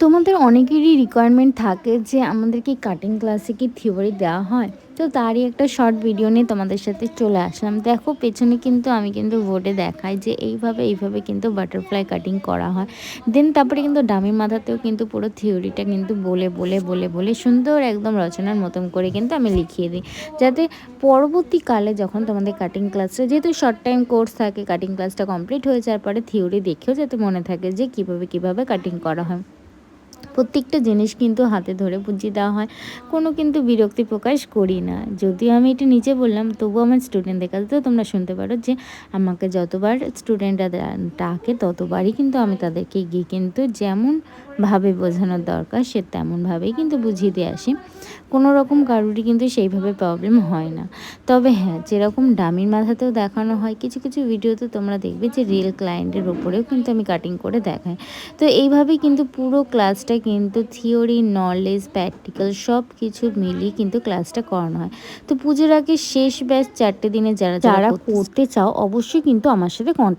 তোমাদের অনেকেরই রিকোয়ারমেন্ট থাকে যে আমাদেরকে কাটিং ক্লাসে কি থিওরি দেওয়া হয়, তো তারই একটা শর্ট ভিডিও নিয়ে তোমাদের সাথে চলে আসলাম। দেখো পেছনে কিন্তু আমি কিন্তু বোর্ডে দেখাই যে এইভাবে কিন্তু বাটারফ্লাই কাটিং করা হয়। দেন তারপরে কিন্তু ডামির মাথাতেও কিন্তু পুরো থিওরিটা কিন্তু বলে সুন্দর একদম রচনার মতন করে কিন্তু আমি লিখিয়ে দিই, যাতে পরবর্তীকালে যখন তোমাদের কাটিং ক্লাসটা, যেহেতু শর্ট টাইম কোর্স থাকে, কাটিং ক্লাসটা কমপ্লিট হয়ে যাওয়ার পরে থিওরি দেখেও যাতে মনে থাকে যে কীভাবে কাটিং করা হয়। প্রত্যেকটা জিনিস কিন্তু হাতে ধরে বুঝিয়ে দেওয়া হয়, কোনো কিন্তু বিরক্তি প্রকাশ করি না। যদিও আমি এটা নিচে বললাম, তবুও আমার স্টুডেন্টদের কাছে তো তোমরা শুনতে পারো যে আমাকে যতবার স্টুডেন্টরা ডাকে ততবারই কিন্তু আমি তাদেরকে গিয়ে কিন্তু যেমনভাবে বোঝানোর দরকার সে তেমনভাবেই কিন্তু বুঝিয়ে দিয়ে আসি। কোনো রকম কারোরই কিন্তু সেইভাবে প্রবলেম হয় না। তবে হ্যাঁ, যেরকম ডামির মাথাতেও দেখানো হয়, কিছু কিছু ভিডিওতে তোমরা দেখবে যে রিয়েল ক্লায়েন্টের ওপরেও কিন্তু আমি কাটিং করে দেখাই। তো এইভাবেই কিন্তু পুরো ক্লাসটা কিন্তু থিওরি, নলেজ, প্র্যাকটিক্যাল সব কিছু মিলিয়ে কিন্তু ক্লাসটা করানো হয়। তো পুজোর আগে শেষ ব্যাচ 4টে দিনে যারা করতে চাও অবশ্যই কিন্তু আমার সাথে কন্ট্যাক্ট